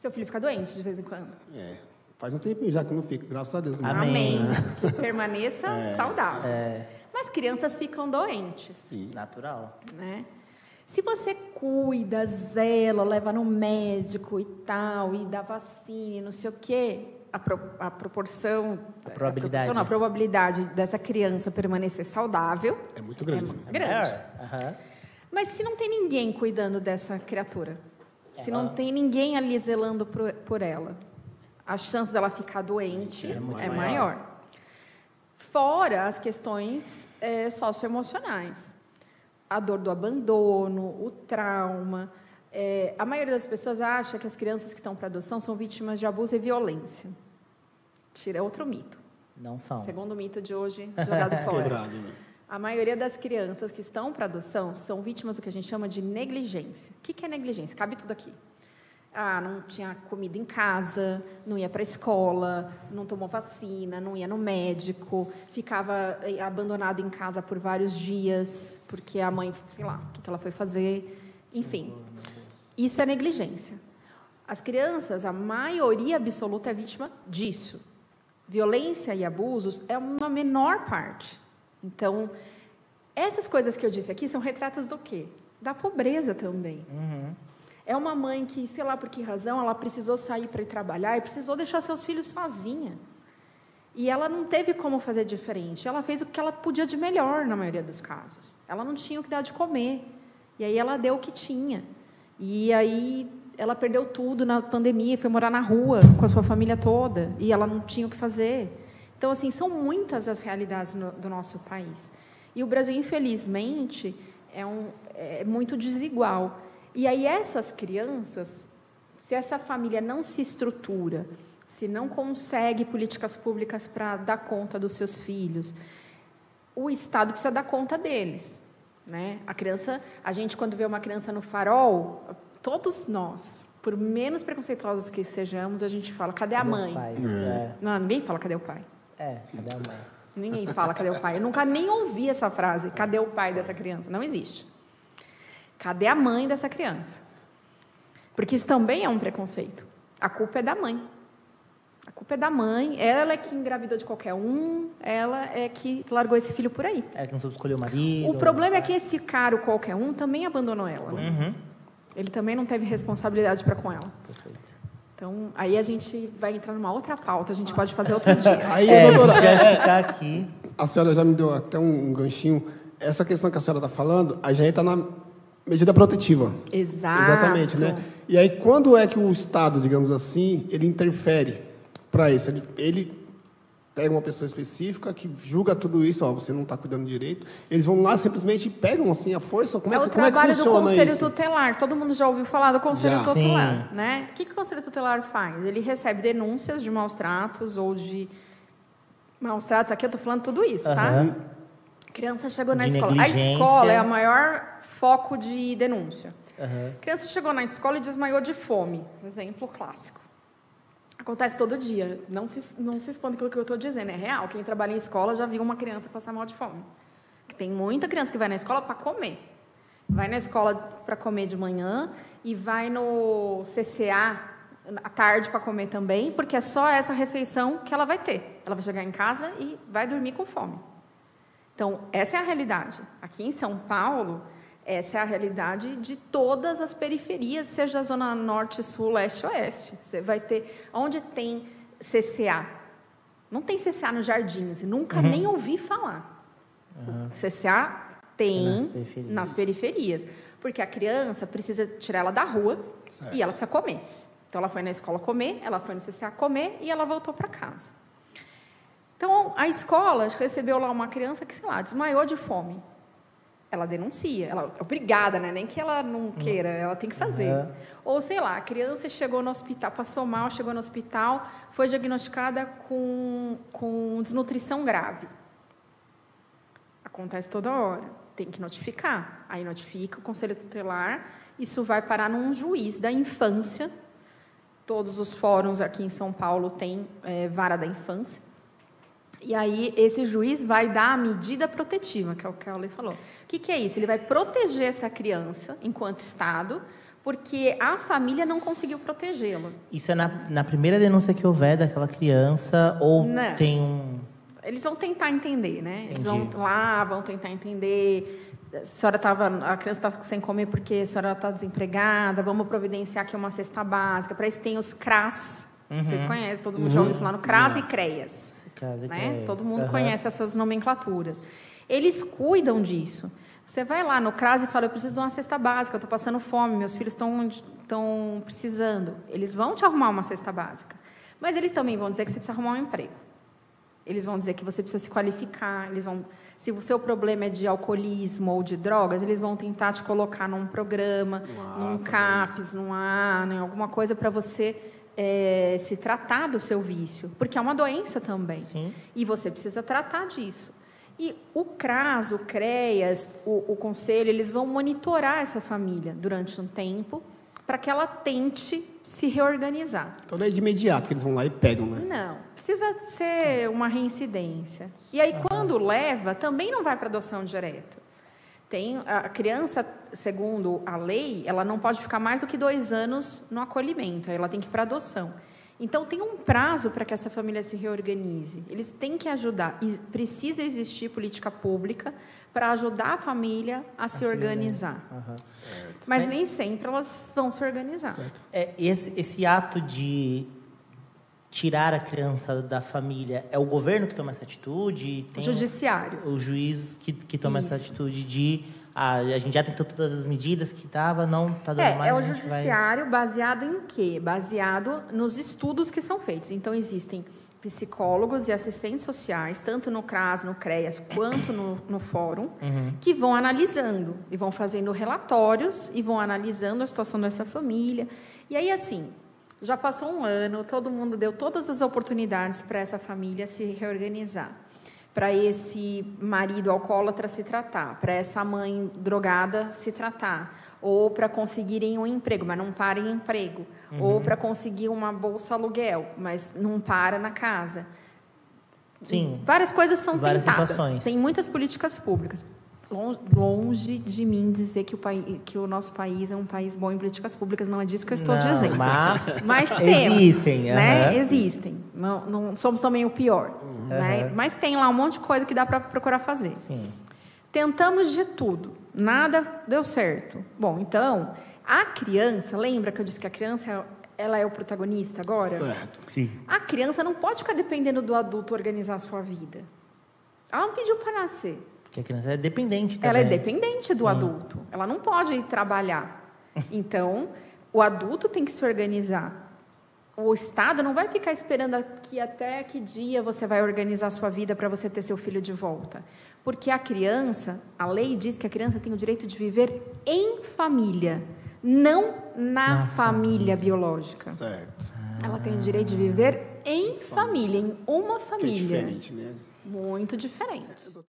Seu filho fica doente de vez em quando? Faz um tempinho já que não fica, graças a Deus. Amém. Que permaneça saudável. Mas crianças ficam doentes. Sim. Natural. Né? Se você cuida, zela, leva no médico e tal, e dá vacina, não sei o quê, a proporção... A probabilidade. A probabilidade dessa criança permanecer saudável... É muito grande. grande. Uhum. Mas se não tem ninguém cuidando dessa criatura, se não tem ninguém ali zelando por ela, a chance dela ficar doente é maior. Fora as questões socioemocionais. A dor do abandono, o trauma. A maioria das pessoas acha que as crianças que estão para adoção são vítimas de abuso e violência. Tira outro mito. Não são. Segundo o mito de hoje, jogado fora. Quebrado, né? A maioria das crianças que estão para adoção são vítimas do que a gente chama de negligência. O que é negligência? Cabe tudo aqui. Não tinha comida em casa, não ia para a escola, não tomou vacina, não ia no médico, ficava abandonado em casa por vários dias, porque a mãe, sei lá, o que ela foi fazer. Enfim, isso é negligência. As crianças, a maioria absoluta é vítima disso. Violência e abusos é uma menor parte. Então, essas coisas que eu disse aqui são retratos do quê? Da pobreza também. Uhum. É uma mãe que, sei lá por que razão, ela precisou sair para ir trabalhar e precisou deixar seus filhos sozinha. E ela não teve como fazer diferente. Ela fez o que ela podia de melhor, na maioria dos casos. Ela não tinha o que dar de comer. E aí ela deu o que tinha. E aí ela perdeu tudo na pandemia e foi morar na rua com a sua família toda. E ela não tinha o que fazer. Então, assim, são muitas as realidades do nosso país. E o Brasil, infelizmente, é muito desigual. E aí essas crianças, se essa família não se estrutura, se não consegue políticas públicas para dar conta dos seus filhos, o Estado precisa dar conta deles, né? A gente quando vê uma criança no farol, todos nós, por menos preconceituosos que sejamos, a gente fala, cadê a mãe? Não, ninguém fala, cadê o pai? Cadê a mãe? Ninguém fala, cadê o pai? Eu nunca nem ouvi essa frase, cadê o pai dessa criança? Não existe. Cadê a mãe dessa criança? Porque isso também é um preconceito. A culpa é da mãe. A culpa é da mãe. Ela é que engravidou de qualquer um. Ela é que largou esse filho por aí. Ela que não soube escolher o marido. O problema é que esse cara, o qualquer um, também abandonou ela. Né? Ele também não teve responsabilidade para com ela. Perfeito. Então, aí a gente vai entrar numa outra pauta. A gente pode fazer outro dia. Aí, doutora, vai ficar aqui. A senhora já me deu até um ganchinho. Essa questão que a senhora está falando, a gente está na medida protetiva. Exato. Exatamente, né? E aí, quando é que o Estado, digamos assim, ele interfere para isso? Ele pega uma pessoa específica que julga tudo isso, você não está cuidando direito. Eles vão lá simplesmente pegam assim a força. Como é que trabalho funciona do Conselho isso? Tutelar. Todo mundo já ouviu falar do Conselho Tutelar, Sim. né? O que o Conselho Tutelar faz? Ele recebe denúncias de maus tratos ou de maus tratos. Aqui eu estou falando tudo isso, tá? A criança chegou na escola. A escola é o maior foco de denúncia. A criança chegou na escola e desmaiou de fome. Exemplo clássico. Acontece todo dia. Não se esconde com o que eu estou dizendo. É real. Quem trabalha em escola já viu uma criança passar mal de fome. Tem muita criança que vai na escola para comer. Vai na escola para comer de manhã e vai no CCA à tarde para comer também, porque é só essa refeição que ela vai ter. Ela vai chegar em casa e vai dormir com fome. Então, essa é a realidade. Aqui em São Paulo, essa é a realidade de todas as periferias, seja a Zona Norte, Sul, Leste, Oeste. Você vai ter... Onde tem CCA? Não tem CCA nos jardins. Nunca nem ouvi falar. CCA tem nas periferias. Porque a criança precisa tirar ela da rua e ela precisa comer. Então, ela foi na escola comer, ela foi no CCA comer e ela voltou para casa. Então, a escola recebeu lá uma criança que, sei lá, desmaiou de fome. Ela denuncia, ela é obrigada, né? Nem que ela não queira, ela tem que fazer. Ou, sei lá, a criança chegou no hospital, passou mal, chegou no hospital, foi diagnosticada com desnutrição grave. Acontece toda hora, tem que notificar. Aí notifica o Conselho Tutelar, isso vai parar num juiz da infância. Todos os fóruns aqui em São Paulo têm vara da infância. E aí, esse juiz vai dar a medida protetiva, que é o que a Lei falou. O que é isso? Ele vai proteger essa criança, enquanto Estado, porque a família não conseguiu protegê-lo. Isso é na primeira denúncia que houver daquela criança ou Não. tem um... Eles vão tentar entender, né? Entendi. Eles vão lá, vão tentar entender. A criança está sem comer porque a senhora está desempregada, vamos providenciar aqui uma cesta básica. Para isso tem os CRAS, vocês conhecem, todo mundo já ouviu falar no CRAS e CREAS. Né? Todo mundo conhece essas nomenclaturas. Eles cuidam disso. Você vai lá no CRAS e fala, eu preciso de uma cesta básica, eu estou passando fome, meus filhos estão precisando. Eles vão te arrumar uma cesta básica. Mas eles também vão dizer que você precisa arrumar um emprego. Eles vão dizer que você precisa se qualificar, se o seu problema é de alcoolismo ou de drogas, eles vão tentar te colocar num programa, num CAPS, em alguma coisa para você se tratar do seu vício, porque é uma doença também. Sim. E você precisa tratar disso. E o CRAS, o CREAS, o Conselho, eles vão monitorar essa família durante um tempo para que ela tente se reorganizar. Então não é de imediato que eles vão lá e pegam, né? Não, precisa ser uma reincidência. E aí, quando leva, também não vai para adoção direta. A criança, segundo a lei, ela não pode ficar mais do que 2 anos no acolhimento, aí ela tem que ir para adoção. Então, tem um prazo para que essa família se reorganize. Eles têm que ajudar. E precisa existir política pública para ajudar a família a se organizar. Mas nem sempre elas vão se organizar. Esse ato de tirar a criança da família, é o governo que toma essa atitude? O judiciário. O juiz que toma essa atitude de... a gente já tentou todas as medidas que não está dando mais. É o judiciário baseado em quê? Baseado nos estudos que são feitos. Então, existem psicólogos e assistentes sociais, tanto no CRAS, no CREAS, quanto no fórum, que vão analisando, e vão fazendo relatórios, e vão analisando a situação dessa família. E aí, assim, já passou um ano, todo mundo deu todas as oportunidades para essa família se reorganizar, para esse marido alcoólatra se tratar, para essa mãe drogada se tratar, ou para conseguirem um emprego, mas não para em emprego, ou para conseguir uma bolsa aluguel, mas não para na casa. Sim. Várias coisas são várias tentadas. Situações. Tem muitas políticas públicas. Longe de mim dizer que o nosso país é um país bom em políticas públicas, não é disso que eu estou dizendo. Mas temos, existem, né? Existem. Não somos também o pior, né? Mas tem lá um monte de coisa que dá para procurar fazer. Sim. Tentamos de tudo, nada deu certo. Bom, então, a criança, lembra que eu disse que a criança ela é o protagonista agora? Certo. Sim. A criança não pode ficar dependendo do adulto organizar a sua vida. Ela não pediu para nascer. Porque a criança é dependente também. Ela é dependente do adulto. Ela não pode ir trabalhar. Então, o adulto tem que se organizar. O Estado não vai ficar esperando até que dia você vai organizar a sua vida para você ter seu filho de volta. Porque a criança, a lei diz que a criança tem o direito de viver em família, não na família biológica. Certo. Ela tem o direito de viver em família, em uma família. Que é diferente, né? Muito diferente.